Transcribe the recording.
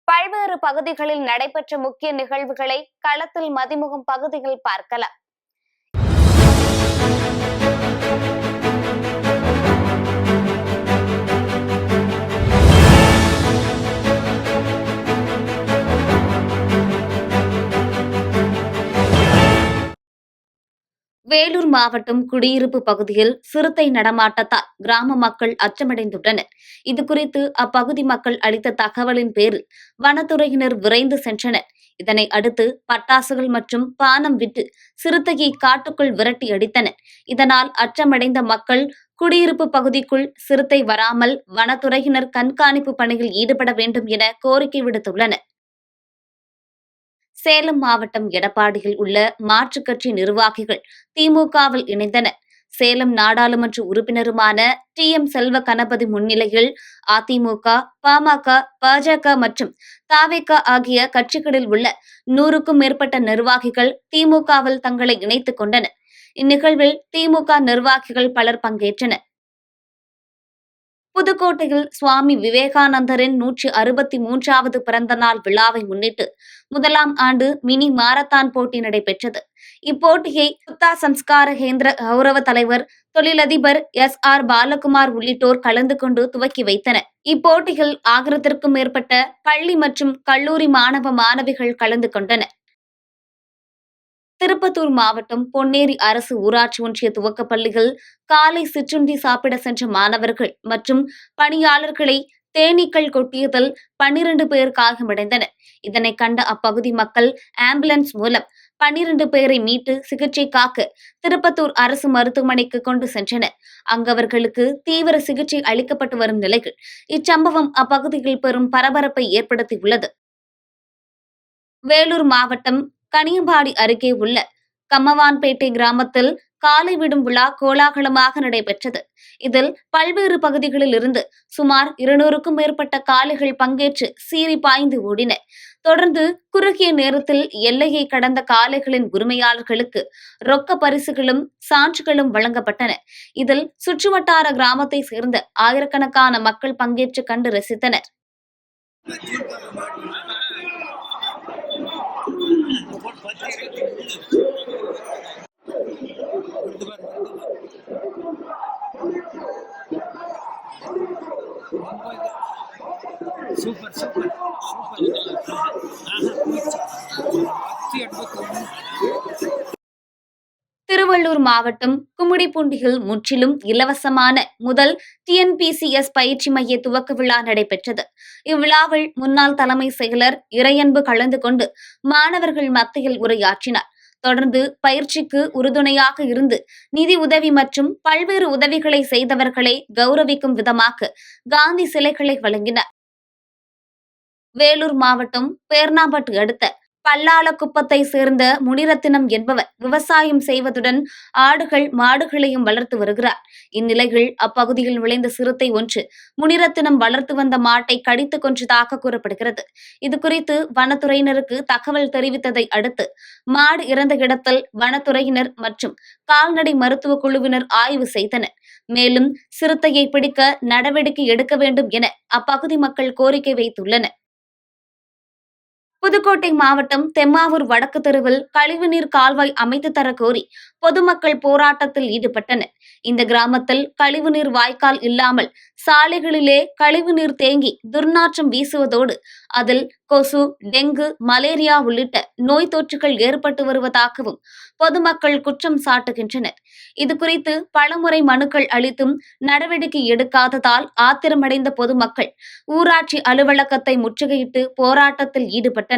பல்வேறு பகுதிகளில் நடைபெற்ற முக்கிய நிகழ்வுகளை களத்தில் மதிமுகம் பகுதியில் பார்க்கலாம். வேலூர் மாவட்டம் குடியிருப்பு பகுதியில் சிறுத்தை நடமாட்டத்தால் கிராம மக்கள் அச்சமடைந்துள்ளனர். இதுகுறித்து அப்பகுதி மக்கள் அளித்த தகவலின் பேரில் வனத்துறையினர் விரைந்து சென்றனர். இதனை அடுத்து பட்டாசுகள் மற்றும் பானம் விட்டு சிறுத்தையை காட்டுக்குள் விரட்டி அடித்தனர். இதனால் அச்சமடைந்த மக்கள் குடியிருப்பு பகுதிக்குள் சிறுத்தை வராமல் வனத்துறையினர் கண்காணிப்பு பணியில் ஈடுபட வேண்டும் என கோரிக்கை விடுத்துள்ளனர். சேலம் மாவட்டம் எடப்பாடியில் உள்ள மாற்றுக் கட்சி நிர்வாகிகள் திமுகவில் இணைந்தனர். சேலம் நாடாளுமன்ற உறுப்பினருமான டி.எம். செல்வ கணபதி முன்னிலையில் அதிமுக, பாமக, பாஜக மற்றும் தவேக ஆகிய கட்சிகளில் உள்ள 100க்கும் மேற்பட்ட நிர்வாகிகள் திமுகவில் தங்களை இணைத்துக் கொண்டனர். இந்நிகழ்வில் திமுக நிர்வாகிகள் பலர் பங்கேற்றனர். புதுக்கோட்டையில் சுவாமி விவேகானந்தரின் 163வது பிறந்த நாள் விழாவை முன்னிட்டு முதலாம் ஆண்டு மினி மாரத்தான் போட்டி நடைபெற்றது. இப்போட்டியை புத்தா சம்ஸ்கார கேந்திர கௌரவ தலைவர் தொழிலதிபர் S.R. பாலகுமார் உள்ளிட்டோர் கலந்து கொண்டு துவக்கி வைத்தனர். இப்போட்டியில் 1000க்கும் மேற்பட்ட பள்ளி மற்றும் கல்லூரி மாணவ மாணவிகள் கலந்து கொண்டனர். திருப்பத்தூர் மாவட்டம் பொன்னேரி அரசு ஊராட்சி ஒன்றிய துவக்கப்பள்ளியில் காலை சிற்றுண்டி சாப்பிட சென்ற மாணவர்கள் மற்றும் பணியாளர்களை தேனீக்கள் கொட்டியதில் 12 பேர் காயமடைந்தனர். இதனை கண்ட அப்பகுதி மக்கள் ஆம்புலன்ஸ் மூலம் 12 பேரை மீட்டு சிகிச்சைக்காக திருப்பத்தூர் அரசு மருத்துவமனைக்கு கொண்டு சென்றனர். அங்கு அவர்களுக்கு தீவிர சிகிச்சை அளிக்கப்பட்டு வரும் நிலையில் இச்சம்பவம் அப்பகுதியில் பெரும் பரபரப்பை ஏற்படுத்தியுள்ளது. வேலூர் மாவட்டம் கனியம்பாடி அருகே உள்ள கம்மவான்பேட்டை கிராமத்தில் காளை விடும் விழா கோலாகலமாக நடைபெற்றது. இதில் பல்வேறு பகுதிகளில் இருந்து சுமார் 200க்கும் மேற்பட்ட காளைகள் பங்கேற்று சீறி பாய்ந்து ஓடின. தொடர்ந்து குறுகிய நேரத்தில் எல்லையை கடந்த காளைகளின் உரிமையாளர்களுக்கு ரொக்க பரிசுகளும் சான்றுகளும் வழங்கப்பட்டன. இதில் சுற்றுவட்டார கிராமத்தை சேர்ந்த ஆயிரக்கணக்கான மக்கள் பங்கேற்று கண்டு ரசித்தனர். திருவள்ளூர் மாவட்டம் கும்மிடிப்பூண்டியில் முற்றிலும் இலவசமான முதல் TNPSC பயிற்சி மைய துவக்க விழா நடைபெற்றது. இவ்விழாவில் முன்னாள் தலைமை செயலர் இறையன்பு கலந்து கொண்டு மாணவர்கள் மத்தியில் உரையாற்றினார். தொடர்ந்து பயிற்சிக்கு உறுதுணையாக இருந்து நிதி உதவி மற்றும் பல்வேறு உதவிகளை செய்தவர்களை கௌரவிக்கும் விதமாக காந்தி சிலைகளை வழங்கினார். வேலூர் மாவட்டம் பேர்ணாம்பட்டு அடுத்த பல்லாளக்குப்பத்தை சேர்ந்த முனிரத்தினம் என்பவர் விவசாயம் செய்வதுடன் ஆடுகள் மாடுகளையும் வளர்த்து வருகிறார். இந்நிலையில் அப்பகுதியில் விளைந்த சிறுத்தை ஒன்று முனிரத்தினம் வளர்த்து வந்த மாட்டை கடித்து கொன்றதாக கூறப்படுகிறது. இதுகுறித்து வனத்துறையினருக்கு தகவல் தெரிவித்ததை அடுத்து மாடு இறந்த இடத்தில் வனத்துறையினர் மற்றும் கால்நடை மருத்துவ குழுவினர் ஆய்வு செய்தனர். மேலும் சிறுத்தையை பிடிக்க நடவடிக்கை எடுக்க வேண்டும் என அப்பகுதி மக்கள் கோரிக்கை வைத்துள்ளனர். புதுக்கோட்டை மாவட்டம் தெம்மாவூர் வடக்கு தெருவில் கழிவுநீர் கால்வாய் அமைத்து தர கோரி பொதுமக்கள் போராட்டத்தில் ஈடுபட்டனர். இந்த கிராமத்தில் கழிவுநீர் வாய்க்கால் இல்லாமல் சாலைகளிலே கழிவுநீர் தேங்கி துர்நாற்றம் வீசுவதோடு அதில் கொசு, டெங்கு, மலேரியா உள்ளிட்ட நோய் தொற்றுகள் ஏற்பட்டு வருவதாகவும் பொதுமக்கள் குற்றம் சாட்டுகின்றனர். இதுகுறித்து பலமுறை மனுக்கள் அளித்தும் நடவடிக்கை எடுக்காததால் ஆத்திரமடைந்த பொதுமக்கள் ஊராட்சி அலுவலகத்தை முற்றுகையிட்டு போராட்டத்தில் ஈடுபட்டனர்.